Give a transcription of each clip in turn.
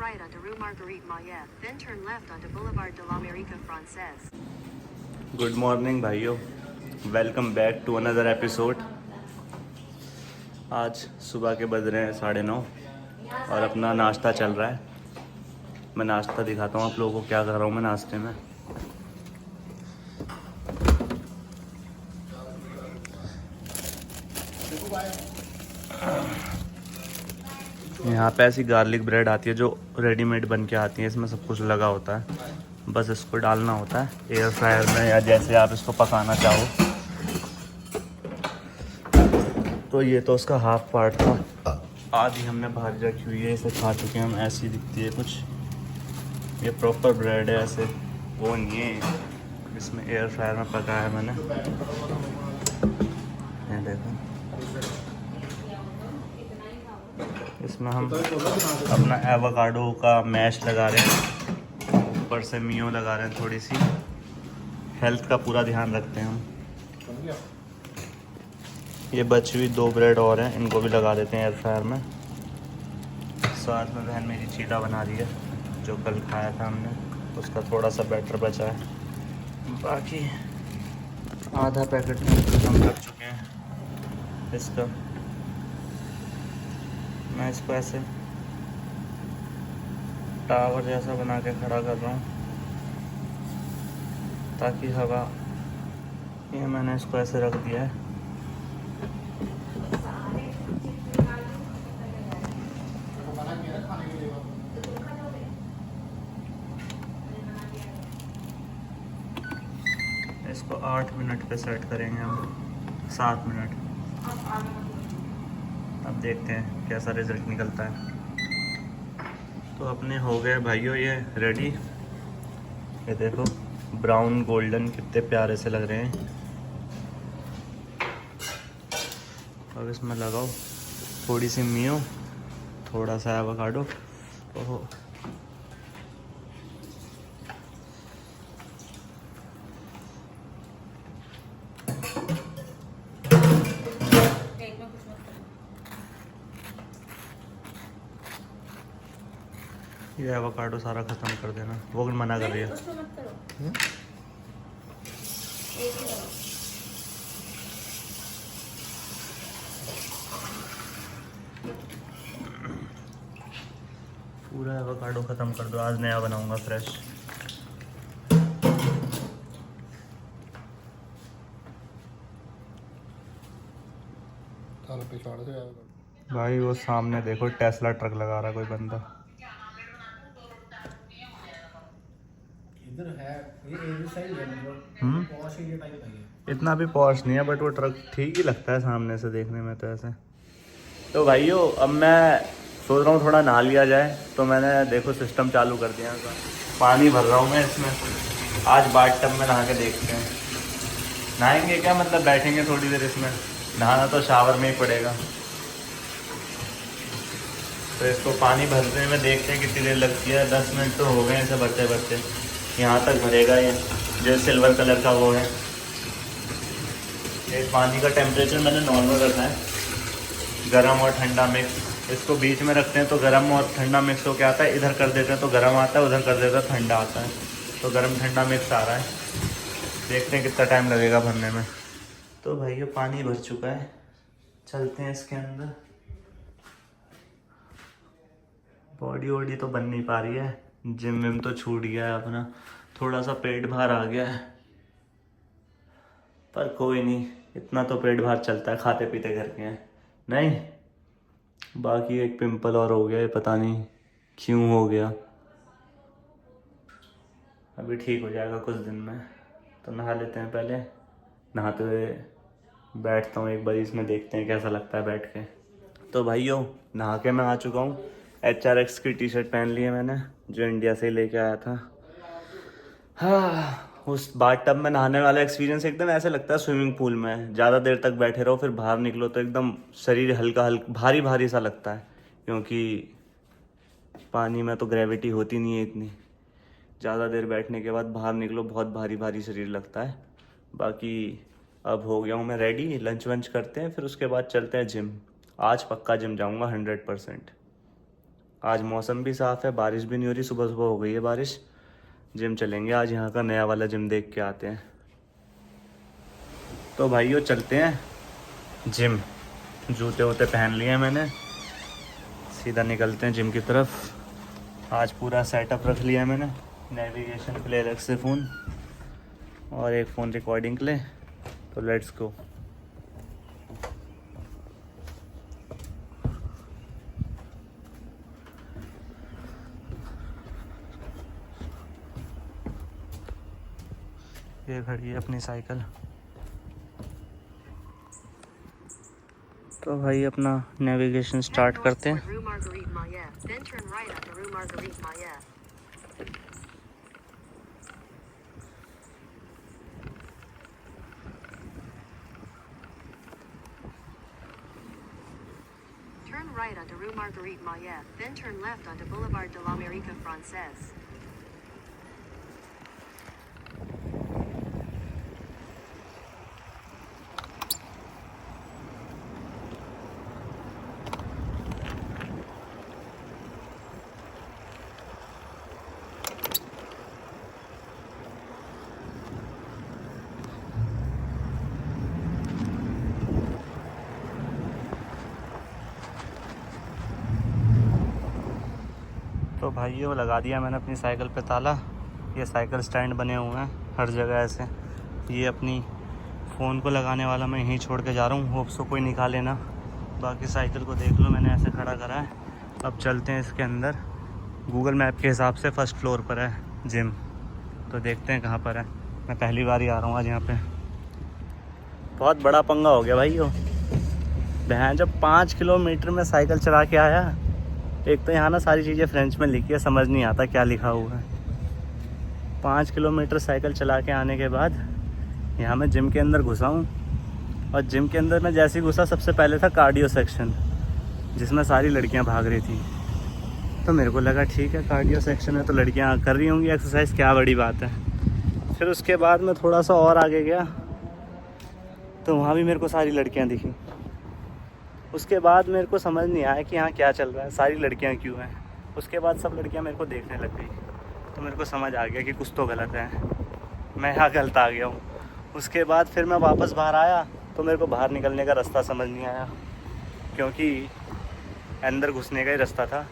right onto Rue Marguerite Maillet, then turn left onto Boulevard de l'Amérique Française. Good morning भाइयों, welcome back to another episode. आज सुबह के बज रहे हैं 9:30 और अपना नाश्ता चल रहा है। मैं नाश्ता दिखाता हूँ आप लोगों को क्या कर रहा हूँ मैं नाश्ते में। यहाँ पे ऐसी गार्लिक ब्रेड आती है जो रेडीमेड बन के आती है, इसमें सब कुछ लगा होता है, बस इसको डालना होता है एयर फ्रायर में या जैसे आप इसको पकाना चाहो। तो ये तो उसका हाफ पार्ट था, आधी हमने भाजी रखी हुई है, इसे खा चुके हैं हम। ऐसी दिखती है कुछ, ये प्रॉपर ब्रेड है, ऐसे वो नहीं है। इसमें एयर फ्रायर में पकाया है मैंने, ये देखो। इसमें हम अपना एवोकाडो का मैश लगा रहे हैं, ऊपर से मियो लगा रहे हैं, थोड़ी सी हेल्थ का पूरा ध्यान रखते हैं हम। ये बची हुई 2 ब्रेड और हैं, इनको भी लगा देते हैं एयर फ्रायर में। साथ में बहन मेरी चीला बना रही है, जो कल खाया था हमने, उसका थोड़ा सा बैटर बचा है। बाकी आधा पैकेट में खत्म कर चुके हैं इसका। मैं इसको ऐसे टावर जैसा बना के खड़ा कर रहा हूँ ताकि हवा, ये मैंने इसको ऐसे रख दिया है। इसको 8 मिनट पे सेट करेंगे हम, 7 मिनट। अब देखते हैं कैसा रिज़ल्ट निकलता है। तो अपने हो गए भाइयों ये रेडी। ये देखो ब्राउन गोल्डन कितने प्यारे से लग रहे हैं। अब इसमें लगाओ थोड़ी सी मियो, थोड़ा सा एवोकाडो। ओहो, ये एवोकाडो सारा ख़त्म कर देना, वो मना कर रही है। पूरा एवोकाडो ख़त्म कर दो, आज नया बनाऊंगा फ्रेश। भाई वो सामने देखो टेस्ला ट्रक लगा रहा है कोई बंदा। इधर है ये एरिया सही है, मतलब पॉश एरिया टाइप है। इतना भी पॉश नहीं है, बट वो ट्रक ठीक ही लगता है सामने से देखने में तो ऐसे। तो भाइयों अब मैं सोच रहा हूँ थोड़ा नहा लिया जाए, तो मैंने देखो सिस्टम चालू कर दिया है। पानी भर रहा हूँ मैं इसमें, आज बाथ टब में नहा के देखते हैं। नहाएंगे क्या, मतलब बैठेंगे थोड़ी देर इसमें, नहाना तो शावर में ही पड़ेगा। तो इसको पानी भरने में देखते हैं कितनी देर लगती है। 10 मिनट तो हो गए इसे भरते भरते, यहाँ तक भरेगा ये जो सिल्वर कलर का वो है। ये पानी का टेम्परेचर मैंने नॉर्मल रखा है, गर्म और ठंडा मिक्स। इसको बीच में रखते हैं तो गर्म और ठंडा मिक्स हो के आता है, इधर कर देते हैं तो गर्म आता है, उधर कर देते हैं ठंडा आता है। तो गर्म ठंडा मिक्स आ रहा है, देखते हैं कितना टाइम लगेगा भरने में। तो भैया पानी भर चुका है, चलते हैं इसके अंदर। बॉडी वॉडी तो बन नहीं पा रही है, जिम विम तो छूट गया है अपना, थोड़ा सा पेट भार आ गया है, पर कोई नहीं, इतना तो पेट भार चलता है, खाते पीते करके हैं नहीं। बाकी एक पिंपल और हो गया है, पता नहीं क्यों हो गया, अभी ठीक हो जाएगा कुछ दिन में। तो नहा लेते हैं पहले, नहाते हुए बैठता हूँ एक बार इसमें, देखते हैं कैसा लगता है बैठ के। तो भाइयों नहा के मैं आ चुका हूँ, HRX की टी शर्ट पहन ली है मैंने, जो इंडिया से ही लेके आया था। हाँ, उस बाथ टब में नहाने वाला एक्सपीरियंस एकदम ऐसे लगता है स्विमिंग पूल में, ज़्यादा देर तक बैठे रहो फिर बाहर निकलो तो एकदम शरीर हल्का हल्का भारी भारी सा लगता है, क्योंकि पानी में तो ग्रेविटी होती नहीं है इतनी। ज़्यादा देर बैठने के बाद बाहर निकलो बहुत भारी भारी शरीर लगता है। बाकी अब हो गया हूँ मैं रेडी, लंच वंच करते हैं फिर उसके बाद चलते हैं जिम। आज पक्का जिम जाऊँगा 100%। आज मौसम भी साफ़ है, बारिश भी नहीं हो रही, सुबह सुबह हो गई है बारिश। जिम चलेंगे आज, यहाँ का नया वाला जिम देख के आते हैं। तो भाइयों चलते हैं जिम। जूते वूते पहन लिए हैं मैंने, सीधा निकलते हैं जिम की तरफ। आज पूरा सेटअप रख लिया है मैंने, नेविगेशन के लिए अलग से फ़ोन और एक फ़ोन रिकॉर्डिंग के लिए। तो लेट्स गो। ये खड़ी है अपनी साइकिल। तो भाई अपना नेविगेशन स्टार्ट करते हैं। Rue Marguerite Maillet, then turn right onto Rue Marguerite Maillet. Turn right onto Rue Marguerite Maillet, then turn left onto Boulevard de l'Amérique Française. तो भाइयों लगा दिया मैंने अपनी साइकिल पे ताला। ये साइकिल स्टैंड बने हुए हैं हर जगह ऐसे। ये अपनी फ़ोन को लगाने वाला मैं यहीं छोड़ के जा रहा हूँ, होप्स को कोई निकाले ना। बाकी साइकिल को देख लो मैंने ऐसे खड़ा करा है। अब चलते हैं इसके अंदर। गूगल मैप के हिसाब से फर्स्ट फ्लोर पर है जिम, तो देखते हैं कहाँ पर है। मैं पहली बार ही आ रहा हूँ आज यहाँ पे। बहुत बड़ा पंगा हो गया भाइयों। बहन जब 5 किलोमीटर में साइकिल चला के आया। एक तो यहाँ ना सारी चीज़ें फ्रेंच में लिखी है, समझ नहीं आता क्या लिखा हुआ है। 5 किलोमीटर साइकिल चला के आने के बाद यहाँ मैं जिम के अंदर घुसा हूँ। और जिम के अंदर मैं जैसे ही घुसा, सबसे पहले था कार्डियो सेक्शन, जिसमें सारी लड़कियाँ भाग रही थी। तो मेरे को लगा ठीक है कार्डियो सेक्शन है तो लड़कियाँ कर रही होंगी एक्सरसाइज, क्या बड़ी बात है। फिर उसके बाद मैं थोड़ा सा और आगे गया तो वहाँ भी मेरे को सारी लड़कियाँ दिखी। उसके बाद मेरे को समझ नहीं आया कि यहाँ क्या चल रहा है, सारी लड़कियाँ क्यों हैं। उसके बाद सब लड़कियाँ मेरे को देखने लग गई, तो मेरे को समझ आ गया कि कुछ तो गलत है, मैं यहाँ गलत आ गया हूँ। उसके बाद फिर मैं वापस बाहर आया तो मेरे को बाहर निकलने का रास्ता समझ नहीं आया, क्योंकि अंदर घुसने का ही रास्ता था।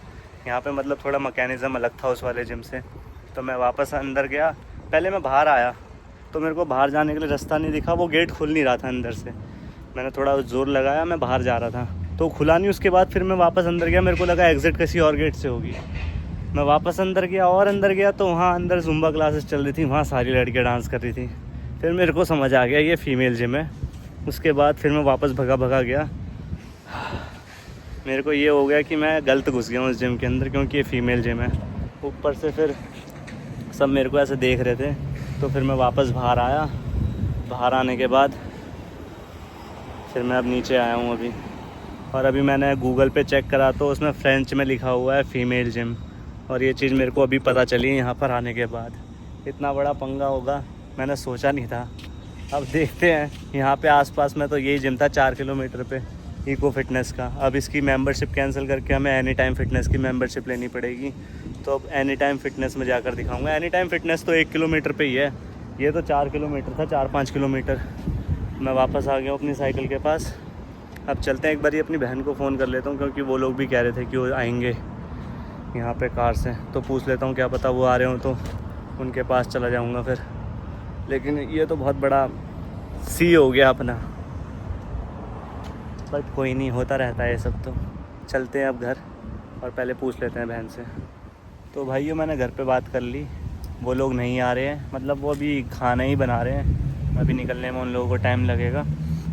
यहाँ पे मतलब थोड़ा मैकेनिज़्म अलग था उस वाले जिम से। तो मैं वापस अंदर गया, पहले मैं बाहर आया तो मेरे को बाहर जाने के लिए रास्ता नहीं दिखा, वो गेट खुल नहीं रहा था अंदर से। मैंने थोड़ा ज़ोर लगाया, मैं बाहर जा रहा था तो खुला नहीं। उसके बाद फिर मैं वापस अंदर गया, मेरे को लगा एग्ज़िट किसी और गेट से होगी। मैं वापस अंदर गया और अंदर गया तो वहाँ अंदर ज़ुम्बा क्लासेस चल रही थी, वहाँ सारी लड़कियाँ डांस कर रही थी। फिर मेरे को समझ आ गया ये फ़ीमेल जिम है। उसके बाद फिर मैं वापस भगा गया। मेरे को ये हो गया कि मैं गलत घुस गया हूँ उस जिम के अंदर, क्योंकि ये फ़ीमेल जिम है। ऊपर से फिर सब मेरे को ऐसे देख रहे थे, तो फिर मैं वापस बाहर आया। बाहर आने के बाद फिर मैं अब नीचे आया हूँ अभी। और अभी मैंने गूगल पे चेक करा तो उसमें फ्रेंच में लिखा हुआ है फ़ीमेल जिम। और ये चीज़ मेरे को अभी पता चली यहाँ पर आने के बाद। इतना बड़ा पंगा होगा मैंने सोचा नहीं था। अब देखते हैं। यहाँ पे आसपास में तो यही जिम था 4 किलोमीटर पे, इको फिटनेस का। अब इसकी मेंबरशिप कैंसिल करके हमें एनी टाइम फिटनेस की मेंबरशिप लेनी पड़ेगी। तो अब एनी टाइम फिटनेस में जाकर दिखाऊंगा। एनी टाइम फिटनेस तो 1 किलोमीटर पे ही है, ये तो 4 किलोमीटर था, 4-5 किलोमीटर। मैं वापस आ गया अपनी साइकिल के पास। अब चलते हैं, एक बार अपनी बहन को फ़ोन कर लेता हूँ, क्योंकि वो लोग भी कह रहे थे कि वो आएंगे यहाँ पे कार से। तो पूछ लेता हूँ, क्या पता वो आ रहे हो तो उनके पास चला जाऊँगा फिर। लेकिन ये तो बहुत बड़ा सी हो गया अपना, बट कोई नहीं, होता रहता है ये सब। तो चलते हैं अब घर और पहले पूछ लेते हैं बहन से। तो भाइयों मैंने घर पे बात कर ली, वो लोग नहीं आ रहे हैं, मतलब वो अभी खाना ही बना रहे हैं। अभी निकलने में उन लोगों को टाइम लगेगा,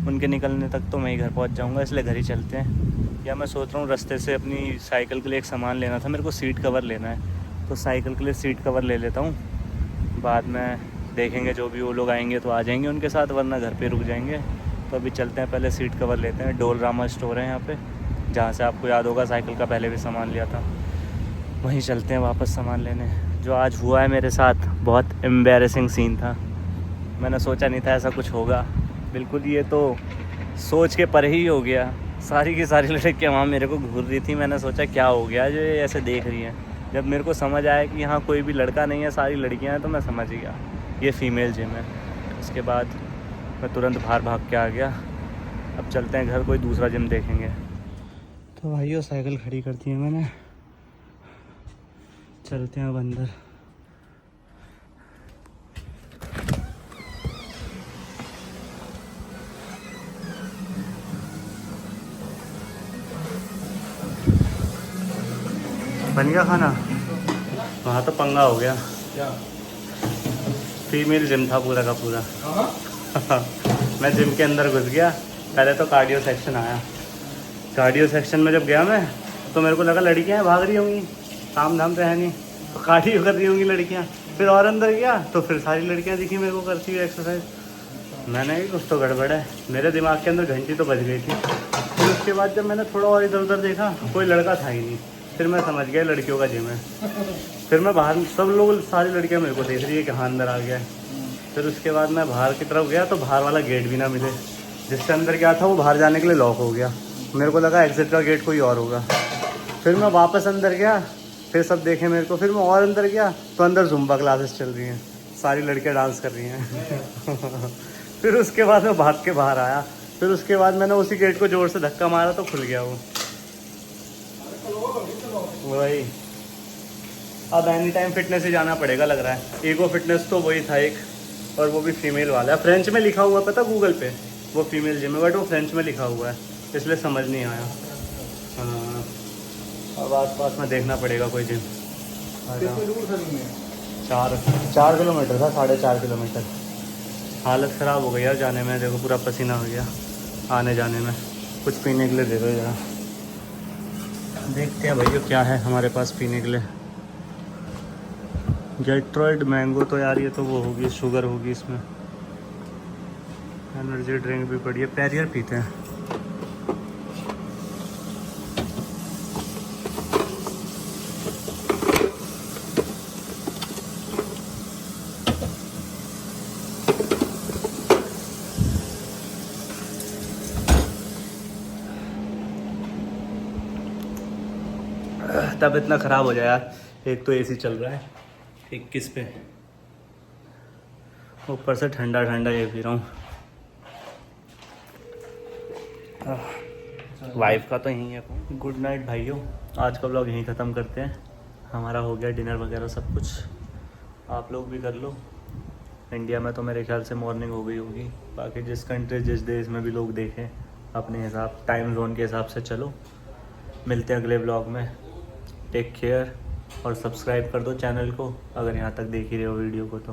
उनके निकलने तक तो मैं ही घर पहुंच जाऊंगा, इसलिए घर ही चलते हैं। या मैं सोच रहा हूँ रास्ते से अपनी साइकिल के लिए एक सामान लेना था, मेरे को सीट कवर लेना है, तो साइकिल के लिए सीट कवर ले लेता हूँ। बाद में देखेंगे, जो भी वो लोग आएंगे तो आ जाएंगे उनके साथ, वरना घर पे रुक जाएंगे। तो अभी चलते हैं, पहले सीट कवर लेते हैं। डोलरामा स्टोर है यहाँ पे, जहाँ से आपको याद होगा साइकिल का पहले भी सामान लिया था, वहीं चलते हैं वापस सामान लेने। जो आज हुआ है मेरे साथ बहुत एम्बैरेसिंग सीन था, मैंने सोचा नहीं था ऐसा कुछ होगा। बिल्कुल ये तो सोच के परे ही हो गया। सारी की सारी लड़कियाँ वहाँ मेरे को घूर रही थी। मैंने सोचा क्या हो गया जो ये ऐसे देख रही हैं। जब मेरे को समझ आया कि यहाँ कोई भी लड़का नहीं है, सारी लड़कियाँ हैं, तो मैं समझ गया ये फ़ीमेल जिम है। उसके बाद मैं तुरंत बाहर भाग के आ गया। अब चलते हैं घर, कोई दूसरा जिम देखेंगे। तो भाइयों साइकिल खड़ी कर दी है मैंने, चलते हैं अब अंदर। बन गया खाना? वहाँ तो पंगा हो गया। क्या? फीमेल जिम था पूरा का पूरा। मैं जिम के अंदर घुस गया। पहले तो कार्डियो सेक्शन आया। कार्डियो सेक्शन में जब गया मैं, तो मेरे को लगा लड़कियाँ भाग रही होंगी, काम धाम तो है नहीं, तो कार्डियो कर रही होंगी लड़कियाँ। फिर और अंदर गया तो फिर सारी लड़कियाँ दिखी मेरे को करती हुई एक्सरसाइज। मैंने कहा कुछ तो गड़बड़ है। मेरे दिमाग के अंदर घंटी तो बज गई थी। फिर उसके बाद जब मैंने थोड़ा और इधर उधर देखा, कोई लड़का था ही नहीं। फिर मैं समझ गया लड़कियों का जिम है। फिर मैं बाहर, सब लोग, सारी लड़कियां मेरे को देख रही है कि हाँ अंदर आ गया है। फिर उसके बाद मैं बाहर की तरफ गया तो बाहर वाला गेट भी ना मिले। जिससे अंदर गया था वो बाहर जाने के लिए लॉक हो गया। मेरे को लगा एग्जिट का गेट कोई और होगा। फिर मैं वापस अंदर गया, फिर सब देखे मेरे को। फिर मैं और अंदर गया तो अंदर जुम्बा क्लासेस चल रही हैं, सारी लड़कियाँ डांस कर रही हैं। फिर उसके बाद मैं भाग के बाहर आया। फिर उसके बाद मैंने उसी गेट को ज़ोर से धक्का मारा तो खुल गया वो। वही अब एनी टाइम फिटनेस ही जाना पड़ेगा लग रहा है। ईगो फिटनेस तो वही था एक, और वो भी फीमेल वाला है। फ्रेंच में लिखा हुआ पता गूगल पे, वो फीमेल जिम है, बट वो फ्रेंच में लिखा हुआ है, इसलिए समझ नहीं आया। हाँ, अब आस पास में देखना पड़ेगा कोई जिम। कितनी दूर था जिम में? 4 किलोमीटर था, 4.5 किलोमीटर। हालत ख़राब हो गई यार जाने में, देखो पूरा पसीना हो गया आने जाने में। कुछ पीने के लिए दे दो ज़रा, देखते हैं भैया क्या है हमारे पास पीने के लिए। गेट्रॉइड मैंगो तो यार ये तो वो होगी, शुगर होगी इसमें। एनर्जी ड्रिंक भी पड़ी है, पैरियर पीते हैं। तब इतना ख़राब हो जाए यार। एक तो एसी चल रहा है 21 पे, ऊपर से ठंडा ठंडा ये पी रहा हूँ। वाइफ का तो यही है। गुड नाइट भाइयों, आज का व्लॉग यहीं ख़त्म करते हैं। हमारा हो गया डिनर वगैरह सब कुछ, आप लोग भी कर लो। इंडिया में तो मेरे ख्याल से मॉर्निंग हो गई होगी, बाकी जिस कंट्री जिस देश में भी लोग देखें अपने हिसाब टाइम जोन के हिसाब से चलो। मिलते हैं अगले व्लॉग में। टेक केयर और सब्सक्राइब कर दो चैनल को अगर यहाँ तक देख ही रहे हो वीडियो को तो।